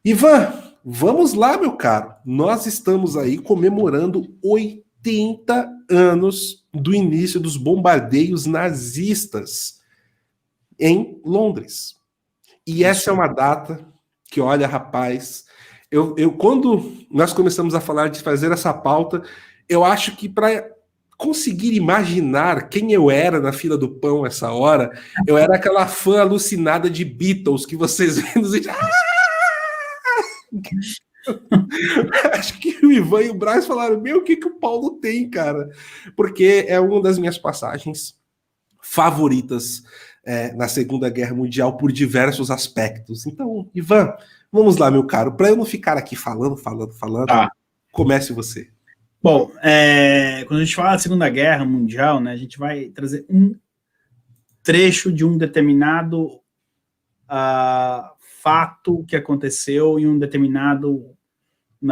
Ivan, vamos lá, meu caro. Nós estamos aí comemorando 80 anos do início dos bombardeios nazistas em Londres. E essa é Isso. uma data que, olha, rapaz, quando nós começamos a falar de fazer essa pauta, eu acho que para conseguir imaginar quem eu era na fila do pão essa hora, eu era aquela fã alucinada de Beatles que vocês vêem nos vídeos. Acho que o Ivan e o Braz falaram: Meu, o que, que o Paulo tem, cara? Porque é uma das minhas passagens favoritas na Segunda Guerra Mundial por diversos aspectos. Então, Ivan, vamos lá, meu caro. Para eu não ficar aqui falando, Tá. comece você. Bom, quando a gente fala da Segunda Guerra Mundial, né, a gente vai trazer um trecho de um determinado fato que aconteceu em uma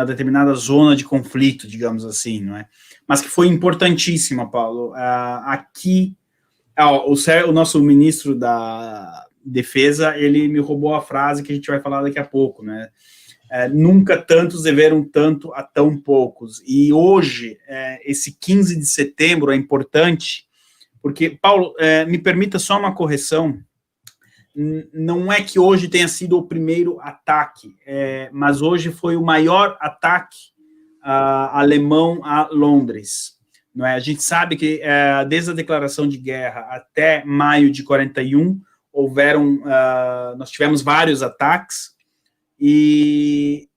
determinada zona de conflito, digamos assim, não é? Mas que foi importantíssima, Paulo. Aqui, o nosso ministro da Defesa, ele me roubou a frase que a gente vai falar daqui a pouco, né? Nunca tantos deveram tanto a tão poucos. E hoje, esse 15 de setembro é importante, porque, Paulo, me permita só uma correção. Não é que hoje tenha sido o primeiro ataque, mas hoje foi o maior ataque alemão a Londres. Não é? A gente sabe que desde a declaração de guerra até maio de 41, nós tivemos vários ataques, e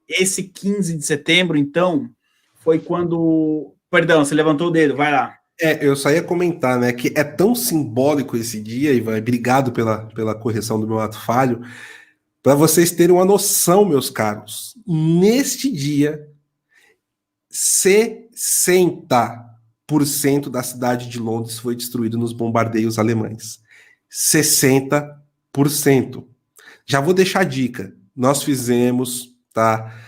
esse 15 de setembro, então, foi quando... Perdão, você levantou o dedo, vai lá. Eu só ia comentar, né, que é tão simbólico esse dia, Ivan, obrigado pela correção do meu ato falho, para vocês terem uma noção, meus caros. Neste dia, 60% da cidade de Londres foi destruído nos bombardeios alemães. 60%. Já vou deixar a dica. Nós fizemos, tá?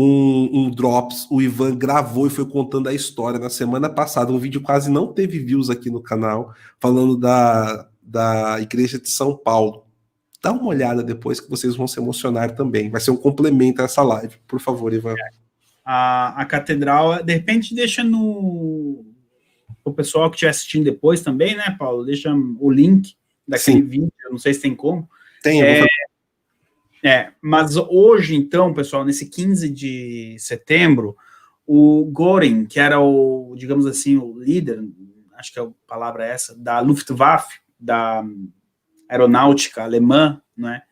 Um Drops, o Ivan gravou e foi contando a história na semana passada. Um vídeo quase não teve views aqui no canal, falando da Igreja de São Paulo. Dá uma olhada depois que vocês vão se emocionar também. Vai ser um complemento a essa live. Por favor, Ivan. A catedral, de repente, deixa no... O pessoal que estiver assistindo depois também, né, Paulo? Deixa o link daquele vídeo, eu não sei se tem como. Tem, eu vou fazer. Mas hoje, então, pessoal, nesse 15 de setembro, o Göring, que era o, digamos assim, o líder, acho que a palavra é essa, da Luftwaffe, da aeronáutica alemã, né,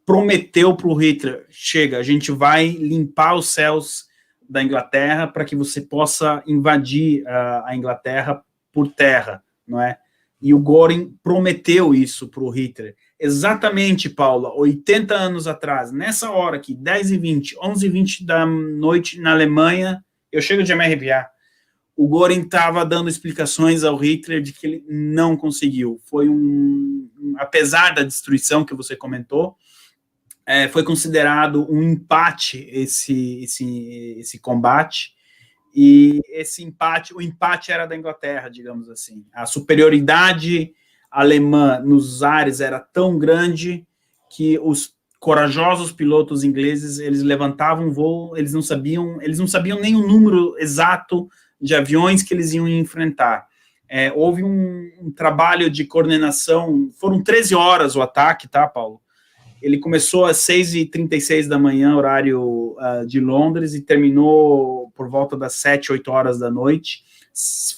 prometeu para o Hitler: chega, a gente vai limpar os céus da Inglaterra para que você possa invadir a Inglaterra por terra, não é? E o Göring prometeu isso para o Hitler. Exatamente, Paula, 80 anos atrás, nessa hora aqui, 10h20, 11h20 da noite na Alemanha, eu chego de me arrepiar. O Göring estava dando explicações ao Hitler de que ele não conseguiu. Foi apesar da destruição que você comentou, foi considerado um empate esse combate, e o empate era da Inglaterra, digamos assim. A superioridade alemã nos ares era tão grande que os corajosos pilotos ingleses, eles levantavam voo, eles não sabiam nem o número exato de aviões que eles iam enfrentar. Houve um trabalho de coordenação, foram 13 horas o ataque, tá, Paulo? Ele começou às 6h36 da manhã, horário de Londres, e terminou por volta das 7, 8 horas da noite.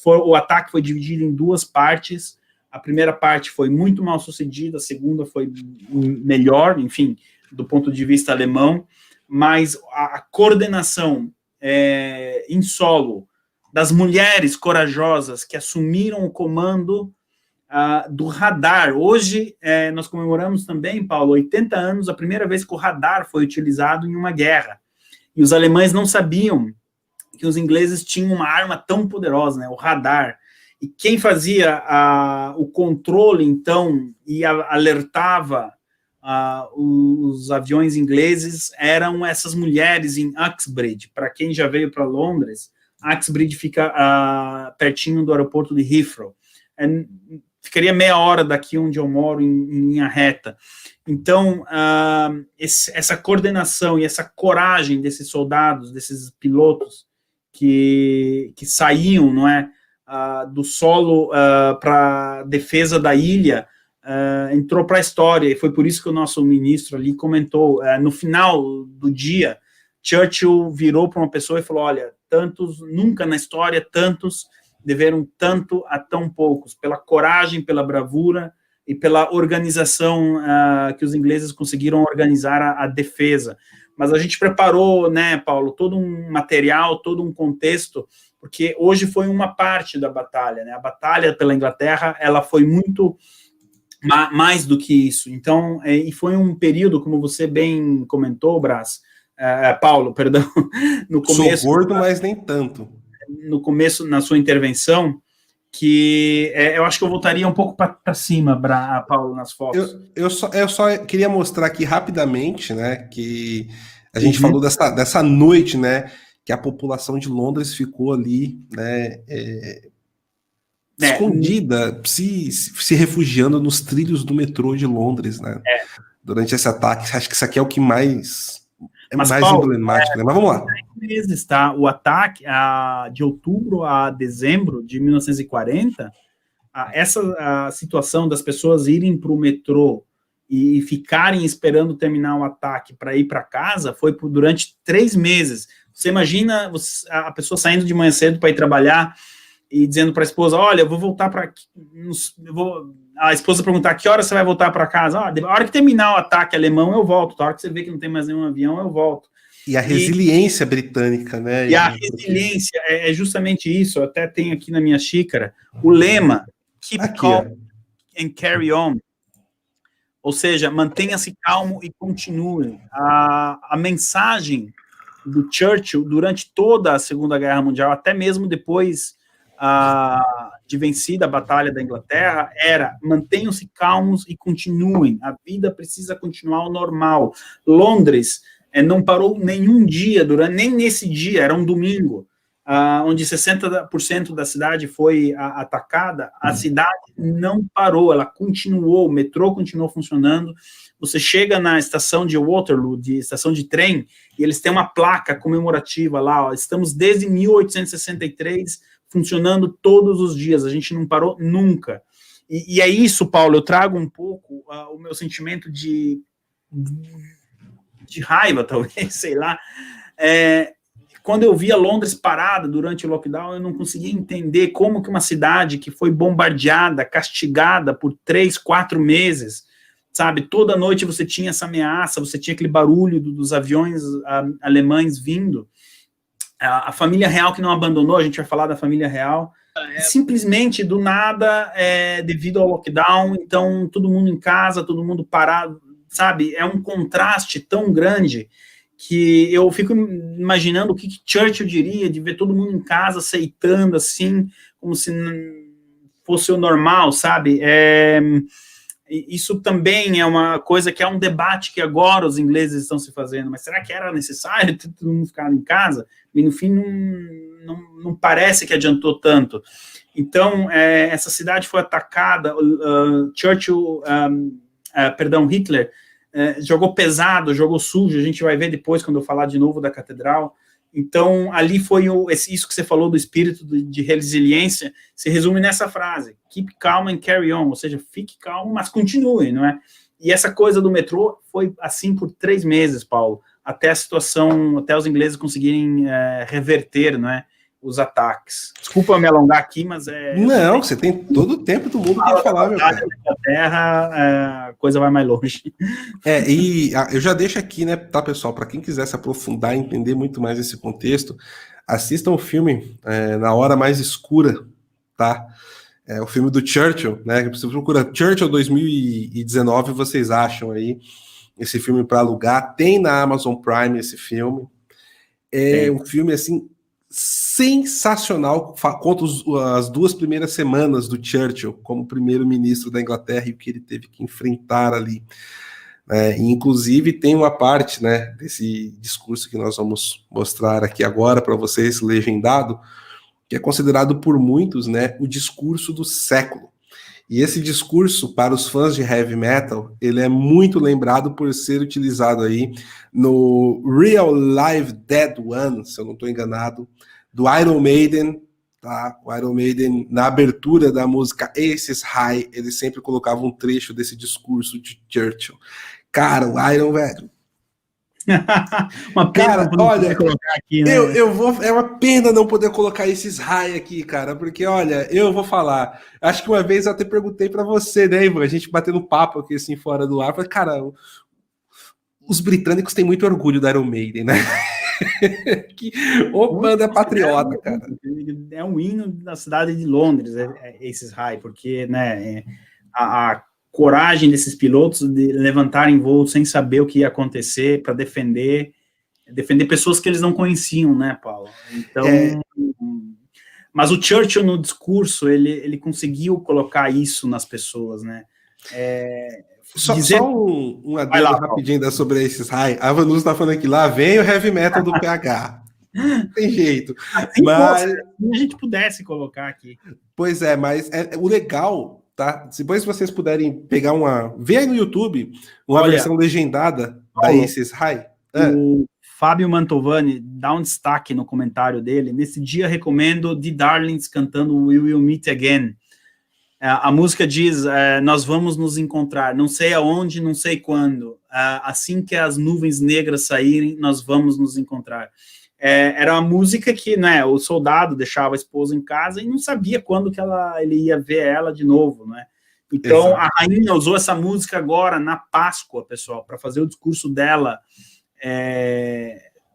O ataque foi dividido em duas partes. A primeira parte foi muito mal sucedida, a segunda foi melhor, enfim, do ponto de vista alemão, mas a coordenação em solo das mulheres corajosas que assumiram o comando do radar. Hoje, nós comemoramos também, Paulo, 80 anos, a primeira vez que o radar foi utilizado em uma guerra. E os alemães não sabiam que os ingleses tinham uma arma tão poderosa, né, o radar. E quem fazia o controle, então, e alertava os aviões ingleses eram essas mulheres em Uxbridge. Para quem já veio para Londres, Uxbridge fica pertinho do aeroporto de Heathrow. ficaria meia hora daqui onde eu moro em linha reta. Então, essa coordenação e essa coragem desses soldados, desses pilotos que saíam, não é, do solo para defesa da ilha, entrou para a história, e foi por isso que o nosso ministro ali comentou, no final do dia, Churchill virou para uma pessoa e falou, olha, nunca na história tantos deveram tanto a tão poucos, pela coragem, pela bravura e pela organização que os ingleses conseguiram organizar a defesa. Mas a gente preparou, né, Paulo, todo um material, todo um contexto, porque hoje foi uma parte da batalha, né? A batalha pela Inglaterra, ela foi muito mais do que isso. Então, e foi um período, como você bem comentou, Paulo, perdão, no começo... Sou gordo, mas nem tanto. No começo, na sua intervenção, que eu acho que eu voltaria um pouco para cima, Paulo, nas fotos. Eu só queria mostrar aqui rapidamente, né, que a gente falou dessa noite, né, que a população de Londres ficou ali, né, escondida, se refugiando nos trilhos do metrô de Londres, né, durante esse ataque. Acho que isso aqui é o que mais Paulo, emblemático, né? Mas vamos lá. Meses, tá? O ataque de outubro a dezembro de 1940, essa situação das pessoas irem para o metrô e ficarem esperando terminar o ataque para ir para casa foi durante 3 meses. Você imagina a pessoa saindo de manhã cedo para ir trabalhar e dizendo para a esposa, olha, eu vou voltar para... A esposa perguntar, que hora você vai voltar para casa? A hora que terminar o ataque alemão, eu volto. A hora que você vê que não tem mais nenhum avião, eu volto. E a resiliência britânica, né? E a resiliência é justamente isso. Eu até tenho aqui na minha xícara o lema, keep calm and carry on. Ou seja, mantenha-se calmo e continue. A mensagem do Churchill durante toda a Segunda Guerra Mundial, até mesmo depois de vencida a Batalha da Inglaterra, era mantenham-se calmos e continuem. A vida precisa continuar ao normal. Londres não parou nenhum dia, nem nesse dia, era um domingo, onde 60% da cidade foi atacada, a cidade não parou, ela continuou, o metrô continuou funcionando. Você chega na estação de Waterloo, estação de trem, e eles têm uma placa comemorativa lá, ó, estamos desde 1863 funcionando todos os dias, a gente não parou nunca. E é isso, Paulo, eu trago um pouco o meu sentimento de raiva, talvez, sei lá. Quando eu via Londres parada durante o lockdown, eu não conseguia entender como que uma cidade que foi bombardeada, castigada por 3, 4 meses, sabe, toda noite você tinha essa ameaça, você tinha aquele barulho dos aviões alemães vindo, a família real que não abandonou, a gente vai falar da família real, simplesmente do nada, devido ao lockdown, então todo mundo em casa, todo mundo parado, sabe, é um contraste tão grande que eu fico imaginando o que Churchill diria de ver todo mundo em casa aceitando assim, como se fosse o normal, sabe, isso também é uma coisa que é um debate que agora os ingleses estão se fazendo, mas será que era necessário todo mundo ficar em casa? E no fim não parece que adiantou tanto. Então, essa cidade foi atacada, Hitler jogou pesado, jogou sujo, a gente vai ver depois quando eu falar de novo da catedral. Então, ali foi isso que você falou do espírito de resiliência, se resume nessa frase, keep calm and carry on, ou seja, fique calmo, mas continue, não é? E essa coisa do metrô foi assim por 3 meses, Paulo, até a situação, até os ingleses conseguirem reverter, não é, os ataques. Desculpa me alongar aqui, mas Não, você tem todo o tempo do mundo para falar, meu cara. Na Terra, a coisa vai mais longe. E eu já deixo aqui, né, tá, pessoal, para quem quiser se aprofundar e entender muito mais esse contexto, assistam o filme Na Hora Mais Escura, tá? O filme do Churchill, né? Você procura Churchill 2019, vocês acham aí esse filme para alugar. Tem na Amazon Prime esse filme. Um filme, assim, sensacional, conta as 2 primeiras semanas do Churchill como primeiro-ministro da Inglaterra e o que ele teve que enfrentar ali. E inclusive tem uma parte, né, desse discurso que nós vamos mostrar aqui agora para vocês, legendado, que é considerado por muitos, né, o discurso do século. E esse discurso, para os fãs de heavy metal, ele é muito lembrado por ser utilizado aí no Real Live Dead One, se eu não estou enganado, do Iron Maiden, tá? O Iron Maiden, na abertura da música Aces High, ele sempre colocava um trecho desse discurso de Churchill. Cara, o Iron, velho. Uma pena cara, olha, colocar aqui, né? é uma pena não poder colocar esses high aqui, cara, porque olha, eu vou falar. Acho que uma vez eu até perguntei para você, né, Ivan? A gente batendo papo aqui assim fora do ar, falei, cara, os britânicos têm muito orgulho da Iron Maiden, né? Que ô banda patriota, cara. É um hino da cidade de Londres, esses high, porque, né, a coragem desses pilotos de levantarem voo sem saber o que ia acontecer para defender pessoas que eles não conheciam, né, Paulo? Então, mas o Churchill no discurso, ele conseguiu colocar isso nas pessoas, né? Só um adendo rapidinho ainda sobre esses high. A Vanus está falando aqui, lá vem o heavy metal do PH. Não tem jeito. Assim, mas se a gente pudesse colocar aqui. Pois é, mas o legal, tá? Depois vocês puderem pegar ver aí no YouTube uma versão legendada da Aces High. O Fábio Mantovani dá um destaque no comentário dele. Nesse dia recomendo The Darlings cantando We Will Meet Again. A música diz, nós vamos nos encontrar, não sei aonde, não sei quando, assim que as nuvens negras saírem, nós vamos nos encontrar. Era uma música que, né, o soldado deixava a esposa em casa e não sabia quando que ele ia ver ela de novo, né? Então, exato. A rainha usou essa música agora, na Páscoa, pessoal, para fazer o discurso dela,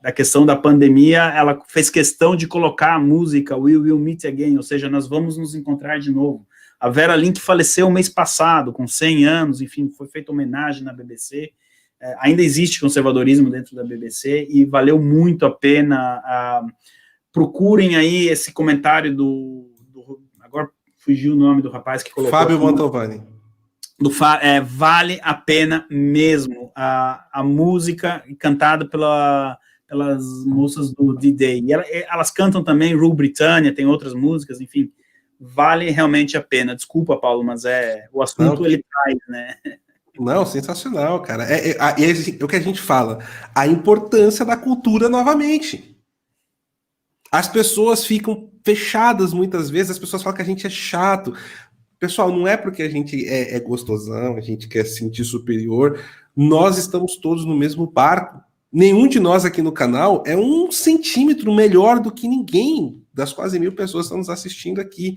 da questão da pandemia. Ela fez questão de colocar a música We Will Meet Again, ou seja, nós vamos nos encontrar de novo. A Vera Lynn faleceu mês passado, com 100 anos, enfim, foi feita homenagem na BBC. Ainda existe conservadorismo dentro da BBC e valeu muito a pena. Procurem aí esse comentário agora fugiu o nome do rapaz que colocou. Fábio Mantovani. Vale a pena mesmo. A música cantada pelas moças do D-Day. E elas cantam também Rule Britannia, tem outras músicas, enfim. Vale realmente a pena. Desculpa, Paulo, mas o assunto ele traz, né? Não, sensacional, cara. É o que a gente fala, a importância da cultura novamente. As pessoas ficam fechadas muitas vezes, as pessoas falam que a gente é chato. Pessoal, não é porque a gente é gostosão, a gente quer se sentir superior, nós estamos todos no mesmo barco. Nenhum de nós aqui no canal é 1 centímetro melhor do que ninguém das quase 1000 pessoas que estão nos assistindo aqui,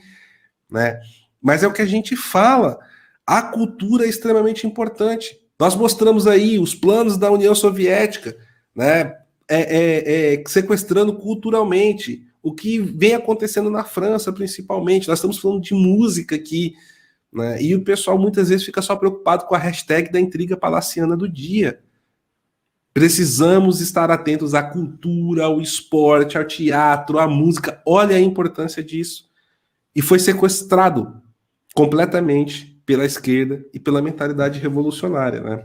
né? Mas é o que a gente fala, a cultura é extremamente importante. Nós mostramos aí os planos da União Soviética, né? Sequestrando culturalmente o que vem acontecendo na França, principalmente. Nós estamos falando de música aqui, né? E o pessoal muitas vezes fica só preocupado com a hashtag da intriga palaciana do dia. Precisamos estar atentos à cultura, ao esporte, ao teatro, à música. Olha a importância disso. E foi sequestrado completamente pela esquerda e pela mentalidade revolucionária, né?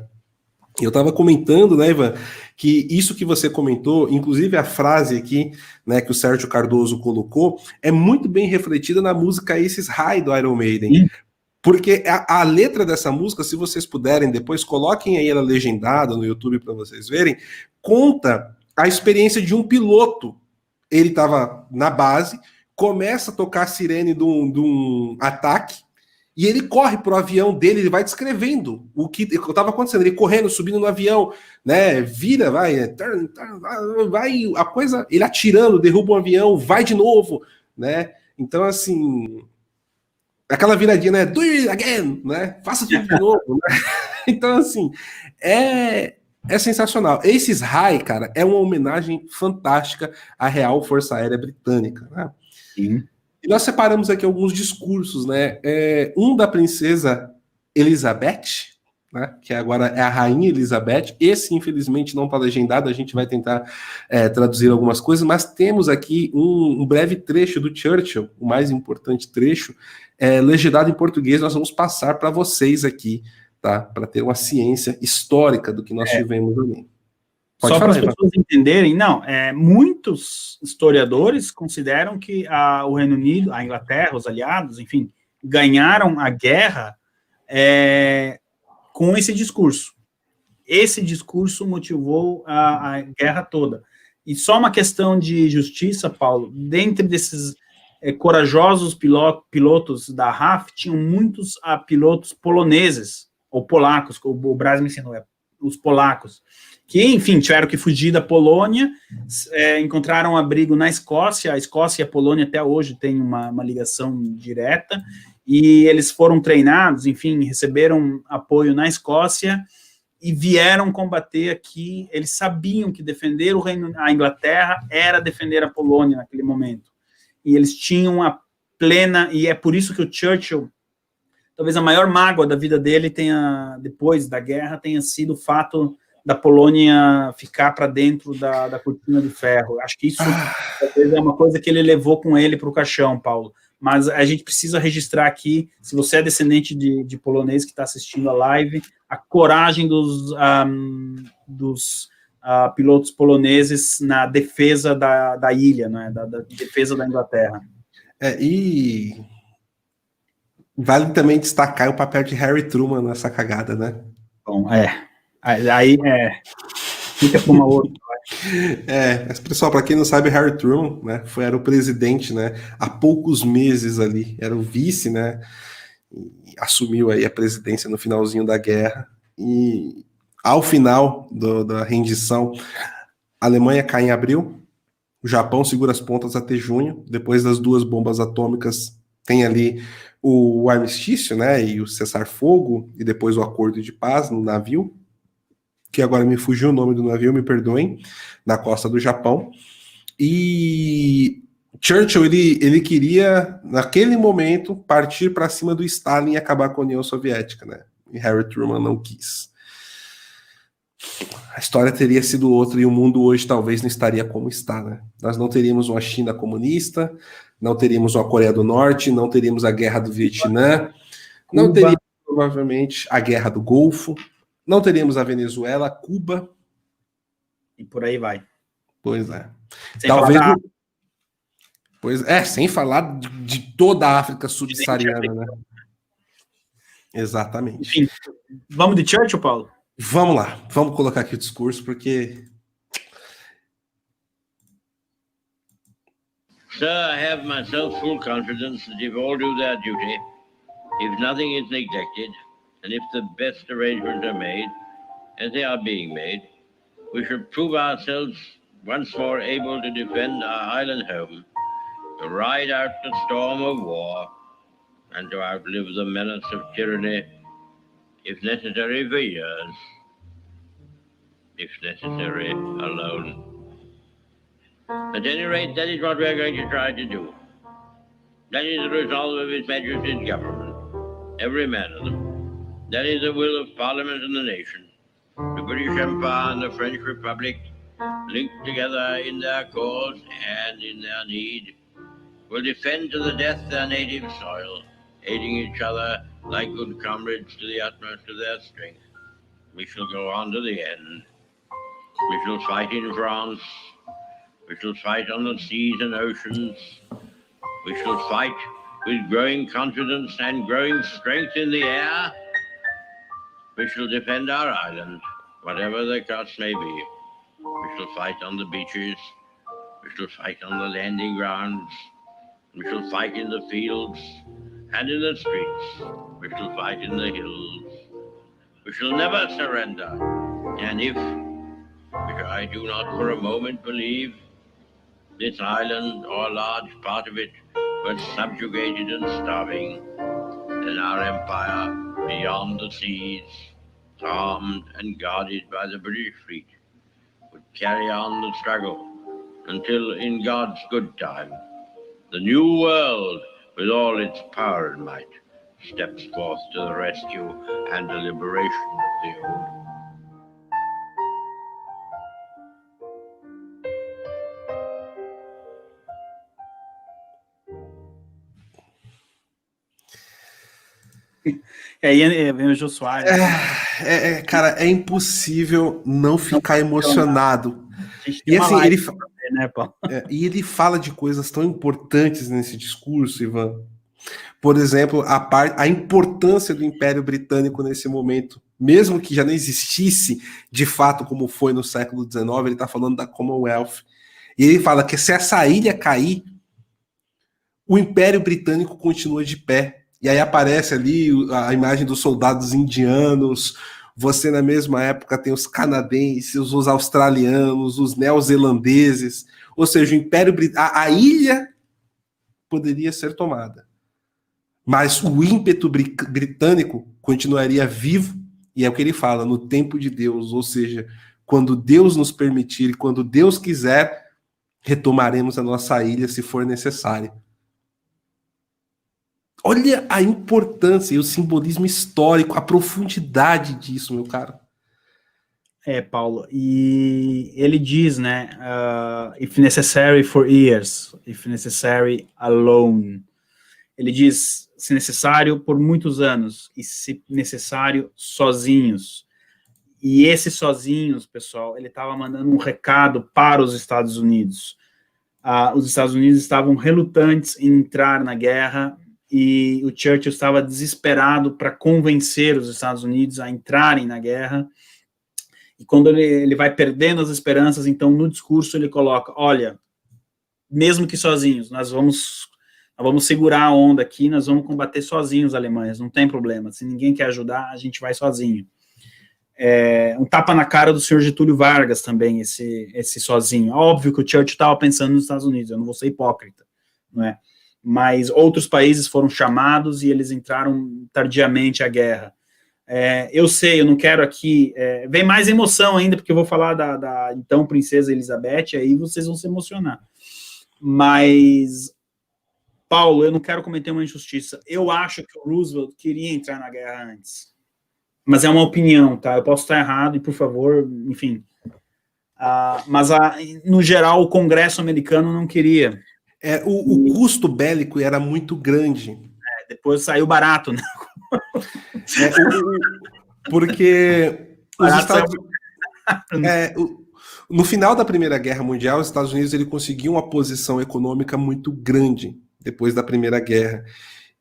Eu estava comentando, né, Ivan, que isso que você comentou, inclusive a frase aqui, né, que o Sérgio Cardoso colocou, é muito bem refletida na música Aces High do Iron Maiden. Porque a letra dessa música, se vocês puderem, depois coloquem aí ela legendada no YouTube para vocês verem, conta a experiência de um piloto. Ele estava na base, começa a tocar a sirene de um ataque, e ele corre pro avião dele, ele vai descrevendo o que estava acontecendo, ele correndo, subindo no avião, né, vira, vai, a coisa, ele atirando, derruba um avião, vai de novo, né, então assim, aquela viradinha, né, do it again, né, faça tudo de novo, né? Então assim, é sensacional. Aces High, cara, é uma homenagem fantástica à Real Força Aérea Britânica, né? Sim. E nós separamos aqui alguns discursos, né? Um da princesa Elizabeth, né? Que agora é a Rainha Elizabeth. Esse, infelizmente, não está legendado, a gente vai tentar traduzir algumas coisas, mas temos aqui um breve trecho do Churchill, o mais importante trecho, legendado em português, nós vamos passar para vocês aqui, tá? Para ter uma ciência histórica do que nós tivemos ali. Só para as pessoas entenderem, muitos historiadores consideram que o Reino Unido, a Inglaterra, os aliados, enfim, ganharam a guerra com esse discurso. Esse discurso motivou a guerra toda. E só uma questão de justiça, Paulo, dentre desses corajosos pilotos da RAF, tinham muitos pilotos poloneses, ou polacos, o Braz me ensinou, os polacos, que, enfim, tiveram que fugir da Polônia, encontraram abrigo na Escócia. A Escócia e a Polônia até hoje têm uma ligação direta, e eles foram treinados, enfim, receberam apoio na Escócia, e vieram combater aqui. Eles sabiam que defender a Inglaterra era defender a Polônia naquele momento. E eles tinham a plena, e é por isso que o Churchill, talvez a maior mágoa da vida dele depois da guerra, tenha sido o fato da Polônia ficar para dentro da cortina de ferro. Acho que isso talvez é uma coisa que ele levou com ele para o caixão, Paulo. Mas a gente precisa registrar aqui, se você é descendente de polonês que está assistindo a live, a coragem dos pilotos poloneses na defesa da ilha, né, da defesa da Inglaterra. E vale também destacar o papel de Harry Truman nessa cagada, né? Bom, aí fica com uma outra. Mas, pessoal, para quem não sabe, Harry Truman, né, era o presidente, né, há poucos meses ali, era o vice, né, e assumiu aí a presidência no finalzinho da guerra, e ao final da rendição, a Alemanha cai em abril, o Japão segura as pontas até junho, depois das 2 bombas atômicas, tem ali o armistício, né, e o cessar-fogo, e depois o acordo de paz no navio, que agora me fugiu o nome do navio, me perdoem, na costa do Japão. E Churchill, ele queria, naquele momento, partir para cima do Stalin e acabar com a União Soviética, né? E Harry Truman não quis. A história teria sido outra e o mundo hoje talvez não estaria como está, né? Nós não teríamos uma China comunista, não teríamos uma Coreia do Norte, não teríamos a Guerra do Vietnã, não teríamos, provavelmente, a Guerra do Golfo, não teríamos a Venezuela, Cuba. E por aí vai. Pois é. Sem Talvez. falar Sem falar de toda a África subsaariana, né? Exatamente. Enfim, vamos de Churchill, Paulo? Vamos lá. Vamos colocar aqui o discurso, porque... Sir, I have myself full confidence that if all do their duty, if nothing is neglected, and if the best arrangements are made, as they are being made, we shall prove ourselves once more able to defend our island home, to ride out the storm of war, and to outlive the menace of tyranny, if necessary for years, if necessary alone. At any rate, that is what we are going to try to do. That is the resolve of His Majesty's government, every man of them. That is the will of Parliament and the nation. The British Empire and the French Republic, linked together in their cause and in their need, will defend to the death their native soil, aiding each other like good comrades to the utmost of their strength. We shall go on to the end. We shall fight in France. We shall fight on the seas and oceans. We shall fight with growing confidence and growing strength in the air. We shall defend our island, whatever the cost may be. We shall fight on the beaches. We shall fight on the landing grounds. We shall fight in the fields and in the streets. We shall fight in the hills. We shall never surrender. And if, which I do not for a moment believe, this island or a large part of it was subjugated and starving, then our empire beyond the seas, armed and guarded by the British fleet, would carry on the struggle until, in God's good time, the new world, with all its power and might, steps forth to the rescue and the liberation of the old. E aí vem o Jô Soares. Cara, é impossível não ficar emocionado. E assim, ele fala de coisas tão importantes nesse discurso, Ivan. Por exemplo, a importância do Império Britânico nesse momento, mesmo que já não existisse de fato como foi no século XIX, ele está falando da Commonwealth. E ele fala que se essa ilha cair, o Império Britânico continua de pé. E aí aparece ali a imagem dos soldados indianos, você na mesma época tem os canadenses, os australianos, os neozelandeses, ou seja, o Império Britânico, a ilha poderia ser tomada. Mas o ímpeto britânico continuaria vivo, e é o que ele fala, no tempo de Deus, ou seja, quando Deus nos permitir, quando Deus quiser, retomaremos a nossa ilha se for necessário. Olha a importância e o simbolismo histórico, a profundidade disso, meu caro. Paulo, e ele diz, né, if necessary for years, if necessary alone. Ele diz, se necessário, por muitos anos, e se necessário, sozinhos. E esses sozinhos, pessoal, ele estava mandando um recado para os Estados Unidos. Os Estados Unidos estavam relutantes em entrar na guerra, e o Churchill estava desesperado para convencer os Estados Unidos a entrarem na guerra. E quando ele vai perdendo as esperanças, então no discurso ele coloca, olha, mesmo que sozinhos, nós vamos segurar a onda aqui, nós vamos combater sozinhos os alemães, não tem problema, se ninguém quer ajudar, a gente vai sozinho. Um tapa na cara do senhor Getúlio Vargas também, esse sozinho. Óbvio que o Churchill estava pensando nos Estados Unidos, eu não vou ser hipócrita, não é? Mas outros países foram chamados e eles entraram tardiamente à guerra. Eu sei, eu não quero aqui... vem mais emoção ainda, porque eu vou falar da então Princesa Elizabeth, aí vocês vão se emocionar. Mas, Paulo, eu não quero cometer uma injustiça. Eu acho que o Roosevelt queria entrar na guerra antes. Mas é uma opinião, tá? Eu posso estar errado e, por favor, enfim. Mas, no geral, o Congresso americano não queria. O custo bélico era muito grande. Depois saiu barato, né? Porque no final da Primeira Guerra Mundial, os Estados Unidos ele conseguiu uma posição econômica muito grande depois da Primeira Guerra.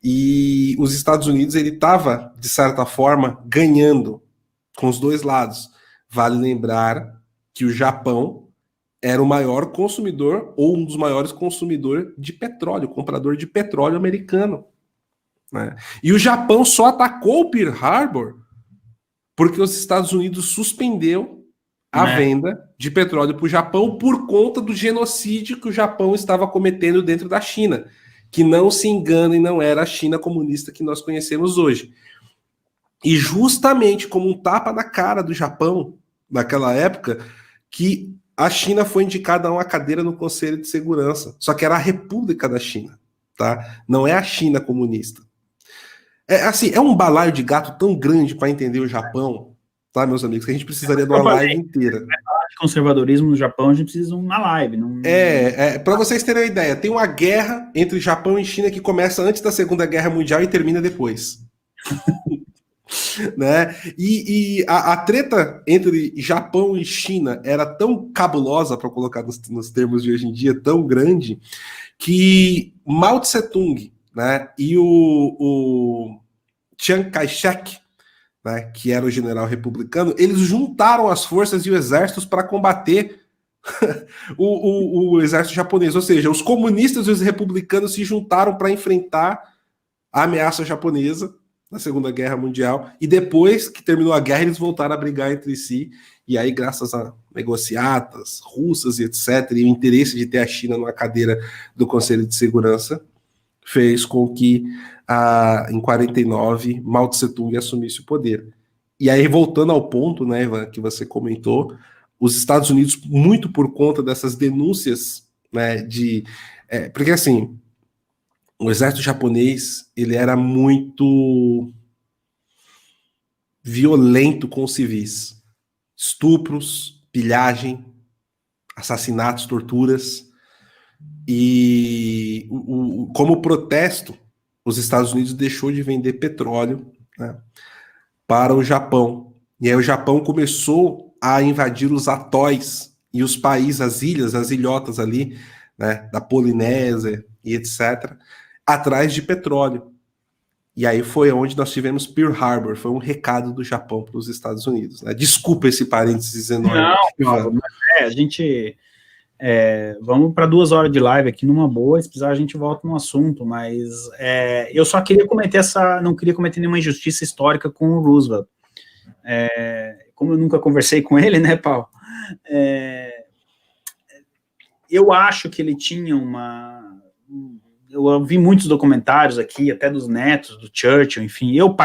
E os Estados Unidos ele estava, de certa forma, ganhando com os dois lados. Vale lembrar que o Japão era o maior consumidor, ou um dos maiores consumidores de petróleo, comprador de petróleo americano. Né? E o Japão só atacou Pearl Harbor porque os Estados Unidos suspendeu a venda de petróleo para o Japão por conta do genocídio que o Japão estava cometendo dentro da China, que não se enganem, não era a China comunista que nós conhecemos hoje. E justamente como um tapa na cara do Japão, naquela época, que a China foi indicada a uma cadeira no Conselho de Segurança, só que era a República da China, tá? Não é a China comunista. É um balaio de gato tão grande para entender o Japão, tá, meus amigos, que a gente precisaria de uma live inteira. De conservadorismo no Japão, a gente precisa de uma live. Para vocês terem uma ideia, tem uma guerra entre Japão e China que começa antes da Segunda Guerra Mundial e termina depois. Né? E a treta entre Japão e China era tão cabulosa, para colocar nos termos de hoje em dia, tão grande, que Mao Tse-tung, né, e o Chiang Kai-shek, né, que era o general republicano, eles juntaram as forças e os exércitos para combater o exército japonês, ou seja, os comunistas e os republicanos se juntaram para enfrentar a ameaça japonesa na Segunda Guerra Mundial, e depois que terminou a guerra, eles voltaram a brigar entre si, e aí graças a negociatas russas e etc, e o interesse de ter a China numa cadeira do Conselho de Segurança, fez com que, em 49, Mao Tse-tung assumisse o poder. E aí, voltando ao ponto, né, Ivan, que você comentou, os Estados Unidos, muito por conta dessas denúncias, né, porque assim, o exército japonês, ele era muito violento com os civis. Estupros, pilhagem, assassinatos, torturas. E como protesto, os Estados Unidos deixou de vender petróleo, né, para o Japão. E aí o Japão começou a invadir os atóis e os países, as ilhas, as ilhotas ali, né, da Polinésia e etc. atrás de petróleo. E aí foi onde nós tivemos Pearl Harbor, foi um recado do Japão para os Estados Unidos. Né? Desculpa esse parênteses enorme. Não, a gente... vamos para 2 horas de live aqui numa boa, se precisar a gente volta no assunto, mas eu só queria não queria cometer nenhuma injustiça histórica com o Roosevelt. Como eu nunca conversei com ele, né, Paulo? Eu acho que ele tinha eu vi muitos documentários aqui, até dos netos, do Churchill, enfim, eu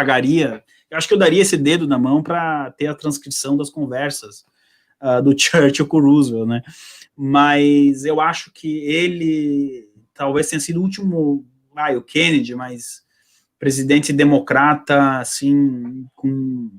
acho que eu daria esse dedo na mão para ter a transcrição das conversas do Churchill com o Roosevelt, né? Mas eu acho que ele talvez tenha sido o último, o Kennedy, mas presidente democrata, assim, com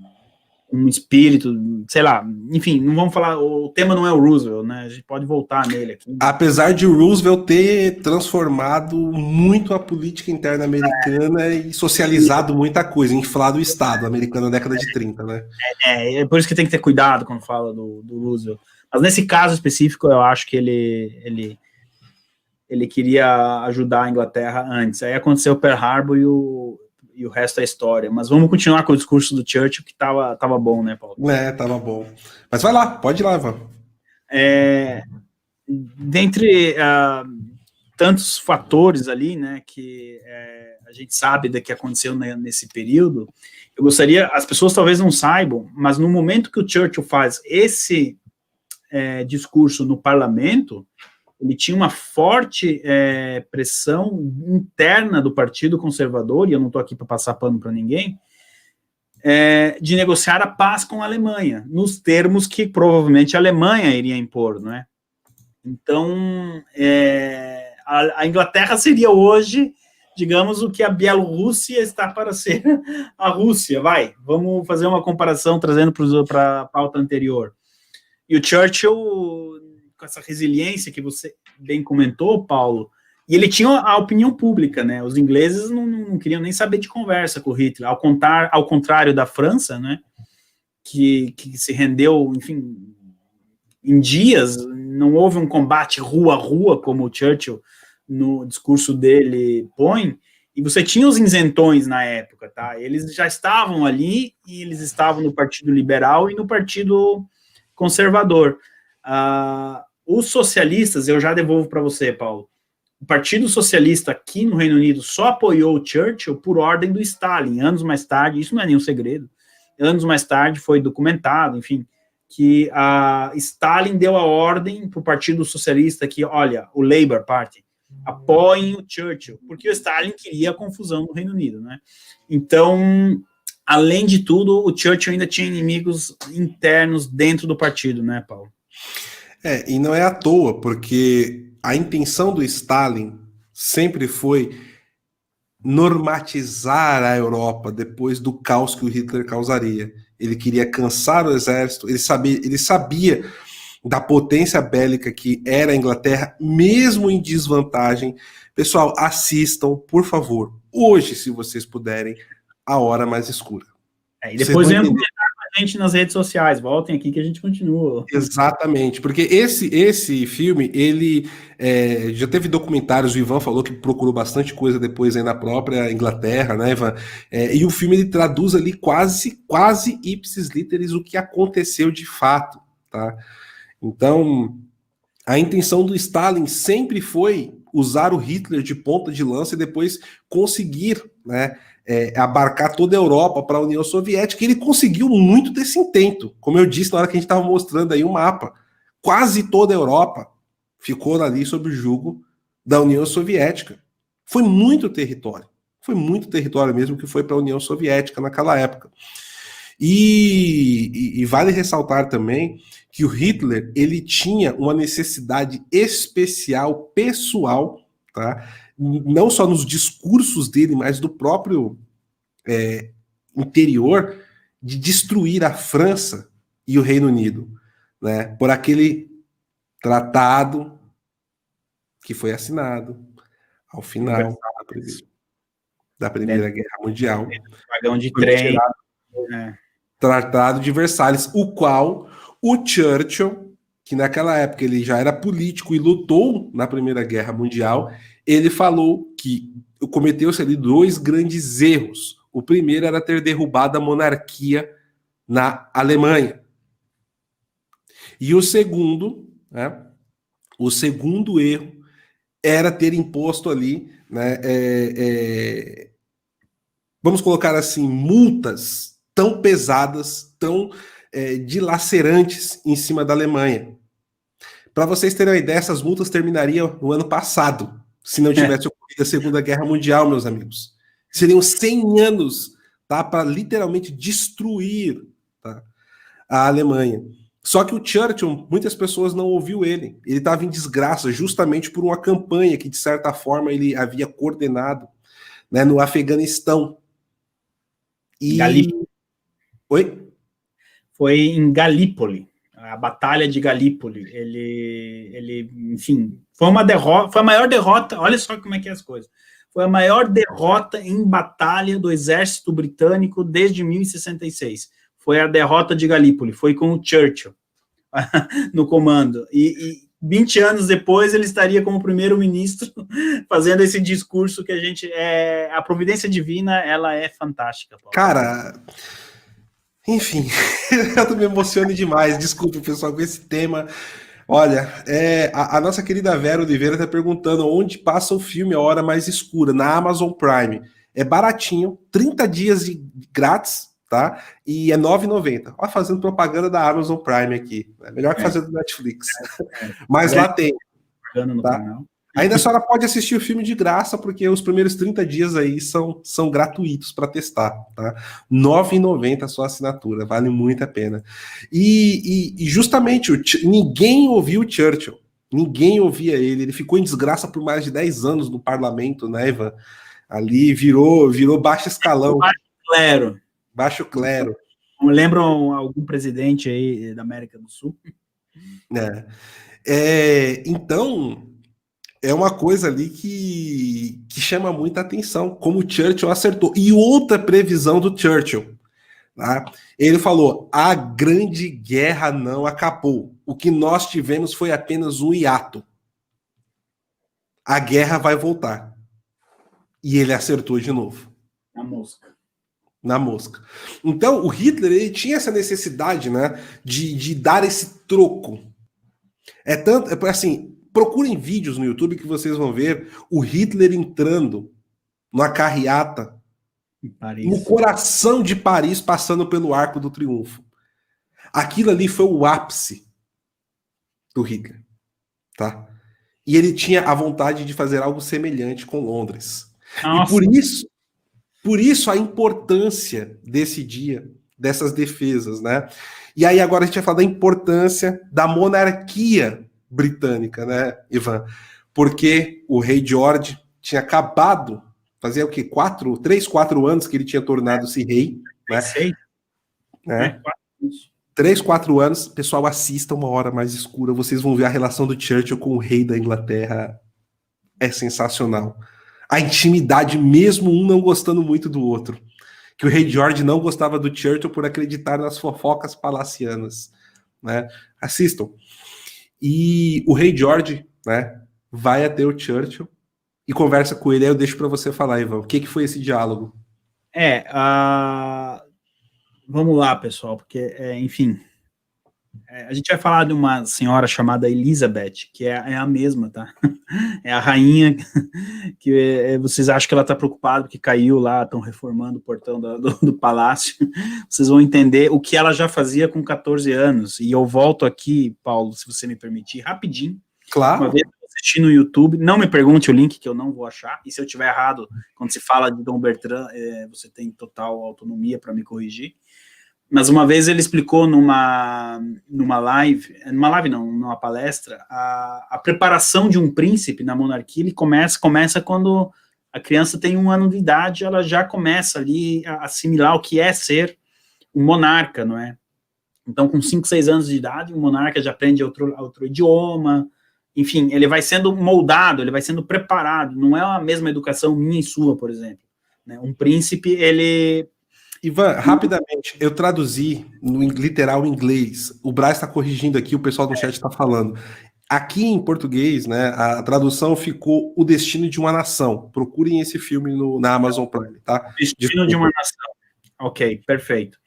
um espírito, sei lá, enfim, não vamos falar, o tema não é o Roosevelt, né, a gente pode voltar nele aqui. Apesar de o Roosevelt ter transformado muito a política interna americana e socializado muita coisa, inflado o Estado americano na década de 30, né? É por isso que tem que ter cuidado quando fala do Roosevelt. Mas nesse caso específico, eu acho que ele queria ajudar a Inglaterra antes. Aí aconteceu Pearl Harbor e o resto é história. Mas vamos continuar com o discurso do Churchill, que tava bom, né, Paulo? Tava bom. Mas vai lá, pode ir lá, Ivan. Dentre tantos fatores ali, né, que a gente sabe do que aconteceu nesse período, eu gostaria, as pessoas talvez não saibam, mas no momento que o Churchill faz esse discurso no parlamento, ele tinha uma forte pressão interna do Partido Conservador, e eu não estou aqui para passar pano para ninguém, de negociar a paz com a Alemanha, nos termos que provavelmente a Alemanha iria impor, não é? Então, a Inglaterra seria hoje, digamos, o que a Bielorrússia está para ser a Rússia. Vamos fazer uma comparação, trazendo para a pauta anterior. E o Churchill, com essa resiliência que você bem comentou, Paulo, e ele tinha a opinião pública, né? Os ingleses não queriam nem saber de conversa com o Hitler, ao contrário da França, né? Que se rendeu, enfim, em dias, não houve um combate rua a rua, como o Churchill, no discurso dele, põe, e você tinha os isentões na época, tá? Eles já estavam ali, e eles estavam no Partido Liberal e no Partido Conservador. Os socialistas, eu já devolvo para você, Paulo, o Partido Socialista aqui no Reino Unido só apoiou o Churchill por ordem do Stalin. Anos mais tarde, isso não é nenhum segredo, anos mais tarde foi documentado, enfim, que Stalin deu a ordem para o Partido Socialista que, olha, o Labour Party, apoiem o Churchill, porque o Stalin queria a confusão no Reino Unido, né? Então, além de tudo, o Churchill ainda tinha inimigos internos dentro do partido, né, Paulo? E não é à toa, porque a intenção do Stalin sempre foi normatizar a Europa depois do caos que o Hitler causaria. Ele queria cansar o exército, ele sabia da potência bélica que era a Inglaterra, mesmo em desvantagem. Pessoal, assistam, por favor, hoje, se vocês puderem, A Hora Mais Escura. E depois vem comentar com a gente nas redes sociais, voltem aqui que a gente continua. Exatamente, porque esse filme, ele já teve documentários, o Ivan falou que procurou bastante coisa depois aí na própria Inglaterra, né, Ivan? E o filme, ele traduz ali quase ipsis literis o que aconteceu de fato, tá? Então, a intenção do Stalin sempre foi usar o Hitler de ponta de lança e depois conseguir, né, abarcar toda a Europa para a União Soviética. E ele conseguiu muito desse intento. Como eu disse na hora que a gente estava mostrando aí o mapa, quase toda a Europa ficou ali sob o jugo da União Soviética. Foi muito território mesmo que foi para a União Soviética naquela época. E vale ressaltar também que o Hitler, ele tinha uma necessidade especial, pessoal, tá? Não só nos discursos dele, mas do próprio interior, de destruir a França e o Reino Unido, né? Por aquele tratado que foi assinado ao final da Primeira Guerra Mundial. Vagão de trem. Tratado de Versalhes, o qual o Churchill, que naquela época ele já era político e lutou na Primeira Guerra Mundial, ele falou que cometeu-se ali 2 grandes erros. O primeiro era ter derrubado a monarquia na Alemanha. E o segundo, né, o segundo erro era ter imposto ali, né, vamos colocar assim, multas tão pesadas, tão dilacerantes em cima da Alemanha. Para vocês terem uma ideia, essas multas terminariam no ano passado, se não tivesse ocorrido a Segunda Guerra Mundial, meus amigos. Seriam 100 anos, tá, para literalmente destruir, tá, a Alemanha. Só que o Churchill, muitas pessoas não ouviu ele. Ele estava em desgraça justamente por uma campanha que, de certa forma, ele havia coordenado, né, no Afeganistão. Galípoli. Oi? Foi em Galípoli, a Batalha de Galípoli. Ele, enfim, foi uma derrota, foi a maior derrota. Olha só como é que é as coisas. Foi a maior derrota em batalha do exército britânico desde 1066. Foi a derrota de Galípoli, foi com o Churchill no comando. E 20 anos depois ele estaria como primeiro-ministro fazendo esse discurso que a gente... a providência divina, ela é fantástica, Paulo. Cara, enfim, eu tô me emocionando demais. Desculpa, pessoal, com esse tema. Olha, a nossa querida Vera Oliveira tá perguntando onde passa o filme A Hora Mais Escura, na Amazon Prime. É baratinho, 30 dias grátis, tá? E é R$ 9,90. Ó, fazendo propaganda da Amazon Prime aqui. É melhor que fazer do Netflix. Mas lá tem. Tá? Ainda a senhora pode assistir o filme de graça, porque os primeiros 30 dias aí são gratuitos para testar, tá? R$ 9,90 a sua assinatura, vale muito a pena. E justamente, ninguém ouviu o Churchill, ninguém ouvia ele ficou em desgraça por mais de 10 anos no parlamento, né, Ivan? Ali virou baixo escalão. Baixo clero. Lembram algum presidente aí da América do Sul? Então, é uma coisa ali que chama muita atenção, como o Churchill acertou. E outra previsão do Churchill, tá? Ele falou, a Grande Guerra não acabou. O que nós tivemos foi apenas um hiato. A guerra vai voltar. E ele acertou de novo. Na mosca. Então, o Hitler, ele tinha essa necessidade, né, de dar esse troco. Assim, procurem vídeos no YouTube que vocês vão ver o Hitler entrando numa carreata no coração de Paris, passando pelo Arco do Triunfo. Aquilo ali foi o ápice do Hitler, tá? E ele tinha a vontade de fazer algo semelhante com Londres. Nossa. E por isso a importância desse dia, dessas defesas, né? E aí agora a gente vai falar da importância da monarquia britânica, né, Ivan? Porque o rei George tinha acabado, fazia o quê? 3, 4 anos que ele tinha tornado-se rei, né? 3, 4 anos. Pessoal, assista Uma Hora Mais Escura, vocês vão ver a relação do Churchill com o rei da Inglaterra. É sensacional. A intimidade, mesmo um não gostando muito do outro. Que o rei George não gostava do Churchill por acreditar nas fofocas palacianas, né? Assistam. E o rei George, né, vai até o Churchill e conversa com ele. Aí eu deixo para você falar, Ivan. O que foi esse diálogo? Vamos lá, pessoal, porque, enfim, a gente vai falar de uma senhora chamada Elizabeth, que é a mesma, tá? É a rainha que vocês acham que ela tá preocupada porque caiu lá, estão reformando o portão do palácio. Vocês vão entender o que ela já fazia com 14 anos. E eu volto aqui, Paulo, se você me permitir, rapidinho. Claro. Uma vez eu assisti no YouTube, não me pergunte o link que eu não vou achar, e se eu tiver errado, quando se fala de Dom Bertrand, você tem total autonomia para me corrigir. Mas uma vez ele explicou numa palestra, a preparação de um príncipe na monarquia, ele começa quando a criança tem 1 ano de idade, ela já começa ali a assimilar o que é ser um monarca, não é? Então, com 5, 6 anos de idade, o monarca já aprende outro idioma, enfim, ele vai sendo moldado, ele vai sendo preparado, não é a mesma educação minha e sua, por exemplo, né? Um príncipe, ele Ivan, rapidamente, eu traduzi no literal inglês. O Braz está corrigindo aqui, o pessoal do chat está falando. Aqui em português, né, a tradução ficou O Destino de uma Nação. Procurem esse filme na Amazon Prime, tá? Destino de uma Nação. Ok, perfeito.